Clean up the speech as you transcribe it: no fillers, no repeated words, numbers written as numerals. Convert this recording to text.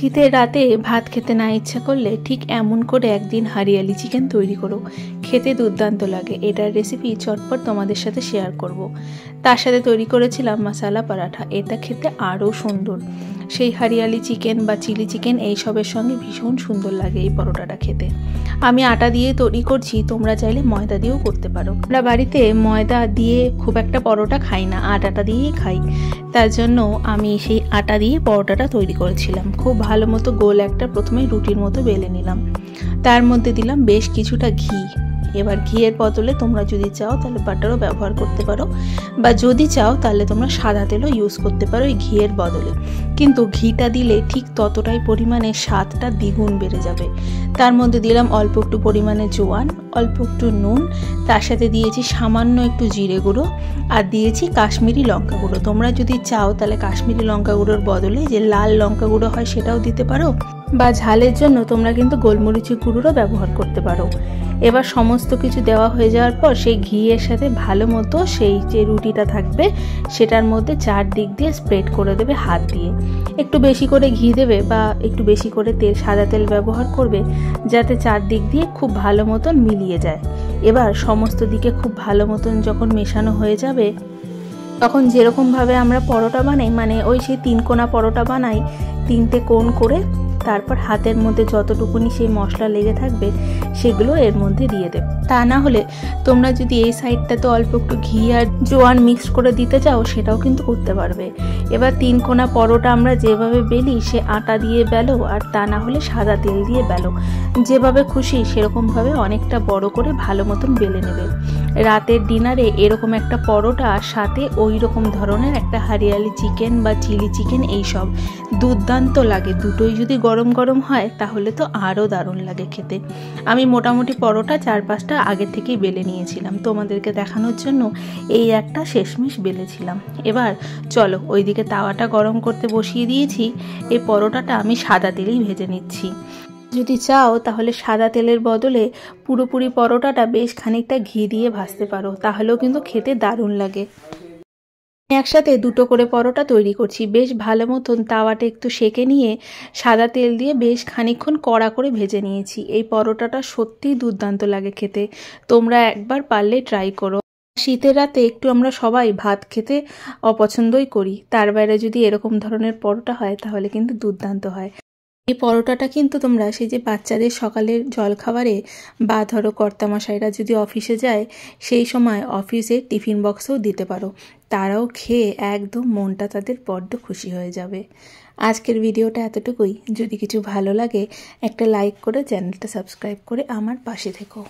শীতের রাতে ভাত খেতে না ইচ্ছা করলে ঠিক এমন করে একদিন হরিয়ালি চিকেন তৈরি করো, খেতে দুর্দান্ত লাগে। এটার রেসিপি চটপট তোমাদের সাথে শেয়ার করব। তার সাথে তৈরি করেছিলাম মশালা পরাঠা, এটা খেতে আরও সুন্দর। সেই হরিয়ালি চিকেন বা চিলি চিকেন এইসবের সঙ্গে ভীষণ সুন্দর লাগে এই পরোটাটা খেতে। আমি আটা দিয়ে তৈরি করছি, তোমরা চাইলে ময়দা দিয়েও করতে পারো। আমরা বাড়িতে ময়দা দিয়ে খুব একটা পরোটা খাই না, আটাটা দিয়েই খাই। তার জন্য আমি সেই আটা দিয়ে পরোটাটা তৈরি করেছিলাম। খুব ভালো মতো গোল একটা প্রথমে রুটির মতো বেলে নিলাম, তার মধ্যে দিলাম বেশ কিছুটা ঘি। এবার ঘিয়ের বদলে তোমরা যদি চাও তাহলে বাটারও ব্যবহার করতে পারো, বা যদি চাও তাহলে তোমরা সাদা তেলও ইউজ করতে পারো এই ঘিয়ের বদলে। কিন্তু ঘিটা দিলে ঠিক ততটাই পরিমাণে স্বাদটা দ্বিগুণ বেড়ে যাবে। তার মধ্যে দিলাম অল্প একটু পরিমাণে জোয়ান, অল্প একটু নুন, তার সাথে দিয়েছি সামান্য একটু জিরে গুঁড়ো, আর দিয়েছি কাশ্মীরি লঙ্কা গুঁড়ো। তোমরা যদি চাও তাহলে কাশ্মীরি লঙ্কা গুঁড়োর বদলে যে লাল লঙ্কা গুঁড়ো হয় সেটাও দিতে পারো, বা ঝালের জন্য তোমরা কিন্তু গোলমরিচের গুঁড়োরও ব্যবহার করতে পারো। এবার সমস্ত কিছু দেওয়া হয়ে যাওয়ার পর সেই ঘিয়ের সাথে ভালো মতো সেই যে রুটিটা থাকবে সেটার মধ্যে চারদিক দিয়ে স্প্রেড করে দেবে হাত দিয়ে। একটু বেশি করে ঘি দেবে বা একটু বেশি করে তেল, সাদা তেল ব্যবহার করবে, যাতে চারদিক দিয়ে খুব ভালো মতন মিলিয়ে যায়। এবার সমস্ত দিকে খুব ভালো মতন যখন মেশানো হয়ে যাবে, তখন যেরকমভাবে আমরা পরোটা বানাই, মানে ওই সেই 3 কোণা পরোটা বানাই, 3টে কোণ করে তারপর হাতের মধ্যে যতটুকুনি সেই মশলা লেগে থাকবে সেগুলো এর মধ্যে দিয়ে দেবে। তা না হলে তোমরা যদি এই সাইডটাতে অল্প একটু ঘি আর জোয়ান মিক্স করে দিতে চাও সেটাও কিন্তু করতে পারবে। এবার 3 কোণা পরোটা আমরা যেভাবে বেলি, সে আটা দিয়ে বেলো, আর তা না হলে সাদা তেল দিয়ে বেলো, যেভাবে খুশি সেরকমভাবে অনেকটা বড় করে ভালো মতন বেলে নেবে। রাতের ডিনারে এরকম একটা পরোটা, সাথে ওই রকম ধরনের একটা হরিয়ালি চিকেন বা চিলি চিকেন, এইসব দুর্দান্ত লাগে। দুটোই যদি গরম গরম হয় তাহলে তো আরও দারুণ লাগে খেতে। আমি মোটামুটি পরোটা 4-5টা আগে থেকেই বেলে নিয়েছিলাম, তোমাদেরকে দেখানোর জন্য এই একটা শেষমেশ বেলেছিলাম। এবার চলো ওইদিকে তাওয়াটা গরম করতে বসিয়ে দিয়েছি। এই পরোটাটা আমি সাদা তেলেই ভেজে নিচ্ছি। যদি চাও তাহলে সাদা তেলের বদলে পুরোপুরি পরোটাটা বেশ খানিকটা ঘি দিয়ে ভাজতে পারো, তাহলেও কিন্তু খেতে দারুণ লাগে। একসাথে 2টো করে পরোটা তৈরি করছি। বেশ ভালো মতন তাওয়াটা একটু সেঁকে নিয়ে সাদা তেল দিয়ে বেশ খানিকক্ষণ কড়া করে ভেজে নিয়েছি। এই পরোটাটা সত্যিই দুর্দান্ত লাগে খেতে, তোমরা একবার পারলে ট্রাই করো। শীতের রাতে একটু আমরা সবাই ভাত খেতে অপছন্দই করি, তার বাইরে যদি এরকম ধরনের পরোটা হয় তাহলে কিন্তু দুর্দান্ত হয়। এই পরোটাটা কিন্তু তোমরা সেই যে বাচ্চাদের সকালের জলখাবারে, বা ধরো কর্তামশাইরা যদি অফিসে যায় সেই সময় অফিসে টিফিন বক্সেও দিতে পারো, তারাও খেয়ে একদম মনটা তাদের বড্ড খুশি হয়ে যাবে। আজকের ভিডিওটা এতটুকুই। যদি কিছু ভালো লাগে একটা লাইক করে চ্যানেলটা সাবস্ক্রাইব করে আমার পাশে থেকো।